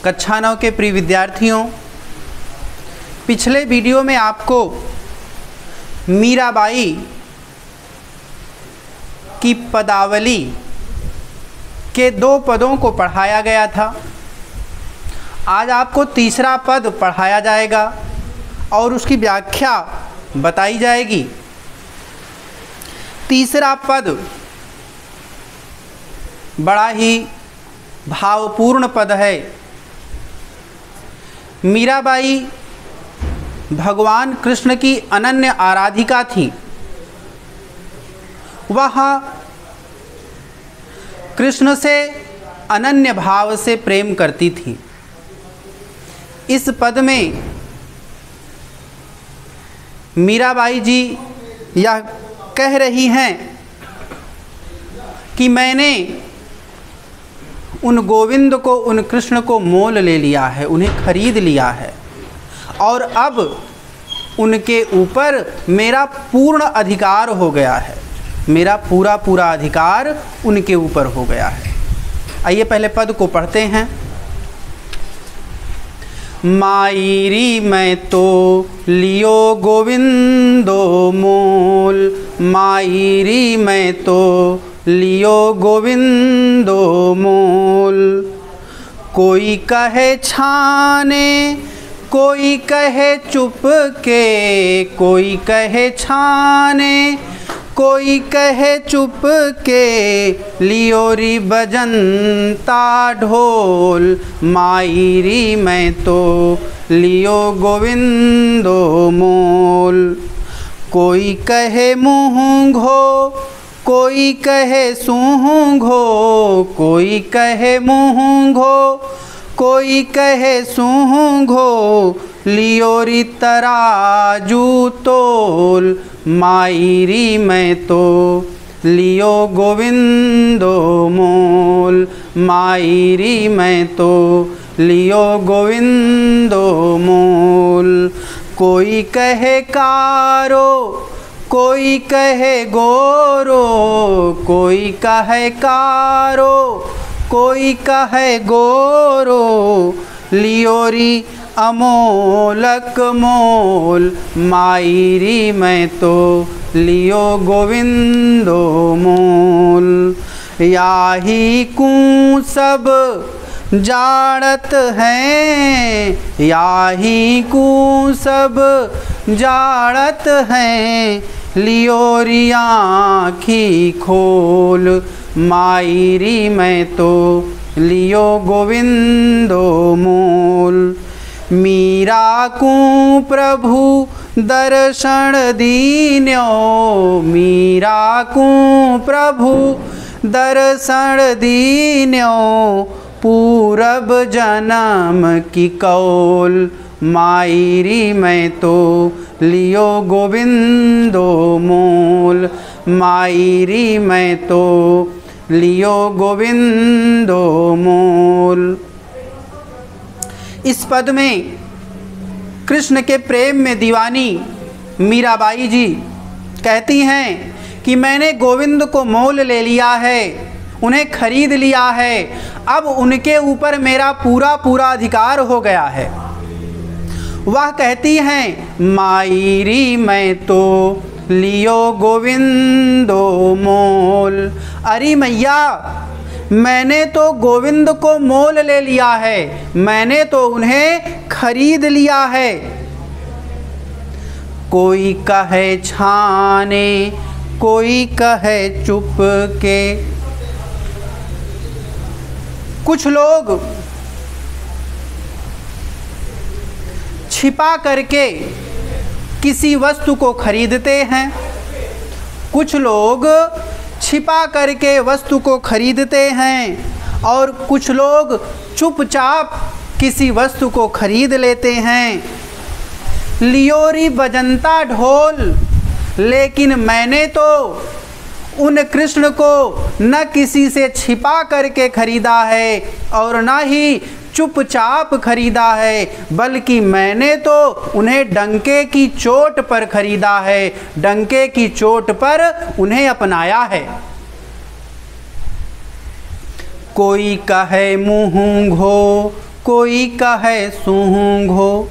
कक्षा 9 के प्रिय विद्यार्थियों, पिछले वीडियो में आपको मीराबाई की पदावली के 2 पदों को पढ़ाया गया था। आज आपको तीसरा पद पढ़ाया जाएगा और उसकी व्याख्या बताई जाएगी। तीसरा पद बड़ा ही भावपूर्ण पद है। मीराबाई भगवान कृष्ण की अनन्य आराधिका थी। वह कृष्ण से अनन्य भाव से प्रेम करती थी। इस पद में मीराबाई जी यह कह रही हैं कि मैंने उन गोविंद को, उन कृष्ण को मोल ले लिया है, उन्हें खरीद लिया है और अब उनके ऊपर मेरा पूर्ण अधिकार हो गया है। मेरा पूरा अधिकार उनके ऊपर हो गया है। आइए पहले पद को पढ़ते हैं। मायरी मैं तो लियो गोविंदो मोल, मायरी मैं तो लियो गोविंदो मोल। कोई कहे छाने, कोई कहे चुप के, कोई कहे छाने, कोई कहे चुप के, लियोरी बजंता ढोल। मायरी मैं तो लियो गोविंदो मोल। कोई कहे मूंघो, कोई कहे सूंघो, कोई कहे मूंघो, कोई कहे सूंघो, लियोरी तराजू तोल। मायरी मैं तो लियो गोविंदो मोल, मायरी मैं तो लियो गोविंदो मोल। कोई कहे कारो, कोई कहे गोरो, कोई कहे कारो, कोई कहे गोरो, लियोरी अमोलक मोल। मायरी मैं तो लियो गोविंदो मोल। याही कू सब जाड़त हैं, याही कू सब जाड़त हैं, लियोरी आँखी खोल। मायरी मैं तो लियो गोविंदो मोल। मीरा को प्रभु दर्शन दीन्यो, मीरा को प्रभु दर्शन दीन्यो, पूरब जन्म की कौल। मायरी मैं तो लियो गोविंदो मोल, मायरी मैं तो लियो गोविंदो मोल। इस पद में कृष्ण के प्रेम में दीवानी मीराबाई जी कहती हैं कि मैंने गोविंद को मोल ले लिया है, उन्हें खरीद लिया है, अब उनके ऊपर मेरा पूरा अधिकार हो गया है। वह कहती हैं मायरी मैं तो लियो गोविंदो मोल। अरे मैया, मैंने तो गोविंद को मोल ले लिया है, मैंने तो उन्हें खरीद लिया है। कोई कहे छाने, कोई कहे चुप के। कुछ लोग छिपा करके किसी वस्तु को खरीदते हैं, कुछ लोग छिपा करके वस्तु को खरीदते हैं और कुछ लोग चुपचाप किसी वस्तु को खरीद लेते हैं। लियोरी बजंता ढोल, लेकिन मैंने तो उन कृष्ण को न किसी से छिपा करके खरीदा है और न ही चुपचाप खरीदा है, बल्कि मैंने तो उन्हें डंके की चोट पर खरीदा है, डंके की चोट पर उन्हें अपनाया है। कोई कहे मुँह घो, कोई कहे सूंघो।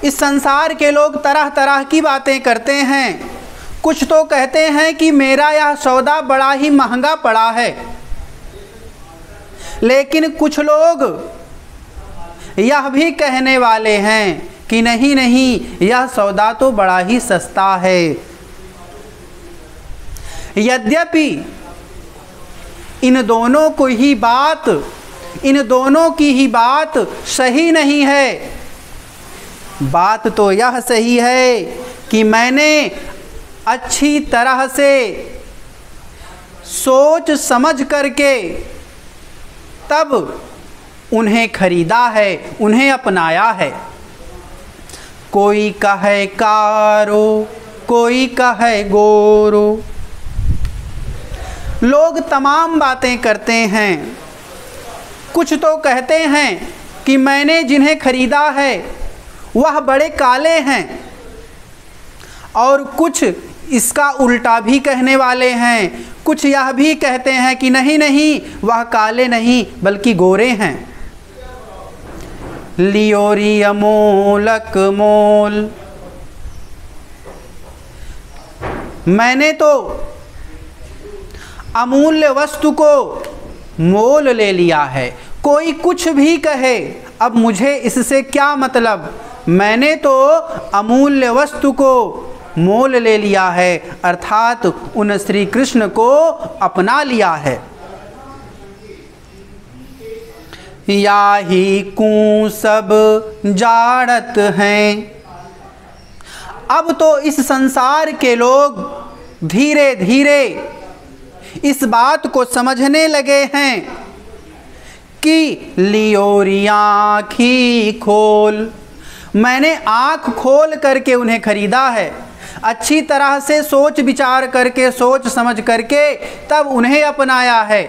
इस संसार के लोग तरह तरह की बातें करते हैं। कुछ तो कहते हैं कि मेरा यह सौदा बड़ा ही महंगा पड़ा है, लेकिन कुछ लोग यह भी कहने वाले हैं कि नहीं नहीं, यह सौदा तो बड़ा ही सस्ता है। यद्यपि इन दोनों की ही बात सही नहीं है। बात तो यह सही है कि मैंने अच्छी तरह से सोच समझ करके तब उन्हें खरीदा है, उन्हें अपनाया है। कोई कहे कारो, कोई कहे गोरो। लोग तमाम बातें करते हैं। कुछ तो कहते हैं कि मैंने जिन्हें खरीदा है वह बड़े काले हैं, और कुछ इसका उल्टा भी कहने वाले हैं। कुछ यह भी कहते हैं कि नहीं नहीं, वह काले नहीं बल्कि गोरे हैं। लियोरी अमोलक मोल। मैंने तो अमूल्य वस्तु को मोल ले लिया है। कोई कुछ भी कहे, अब मुझे इससे क्या मतलब, मैंने तो अमूल्य वस्तु को मोल ले लिया है, अर्थात उन श्री कृष्ण को अपना लिया है। याही कू सब जाड़त हैं। अब तो इस संसार के लोग धीरे धीरे इस बात को समझने लगे हैं कि लियोरी आँखी खोल। मैंने आँख खोल करके उन्हें खरीदा है, अच्छी तरह से सोच विचार करके, सोच समझ करके तब उन्हें अपनाया है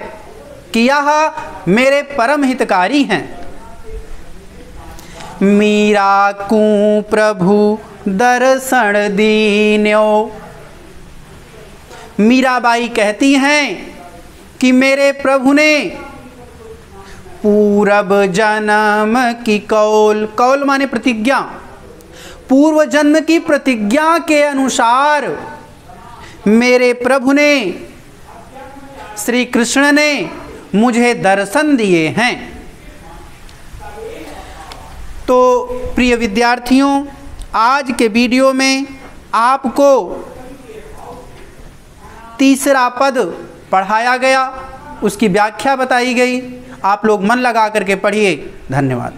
कि यह मेरे परम हितकारी हैं। मीरा को प्रभु दर्शन दीन्यो। मीराबाई कहती हैं कि मेरे प्रभु ने पूर्व जन्म की कौल, कौल माने प्रतिज्ञा, पूर्व जन्म की प्रतिज्ञा के अनुसार मेरे प्रभु ने, श्री कृष्ण ने मुझे दर्शन दिए हैं। तो प्रिय विद्यार्थियों, आज के वीडियो में आपको तीसरा पद पढ़ाया गया, उसकी व्याख्या बताई गई। आप लोग मन लगा करके पढ़िए। धन्यवाद।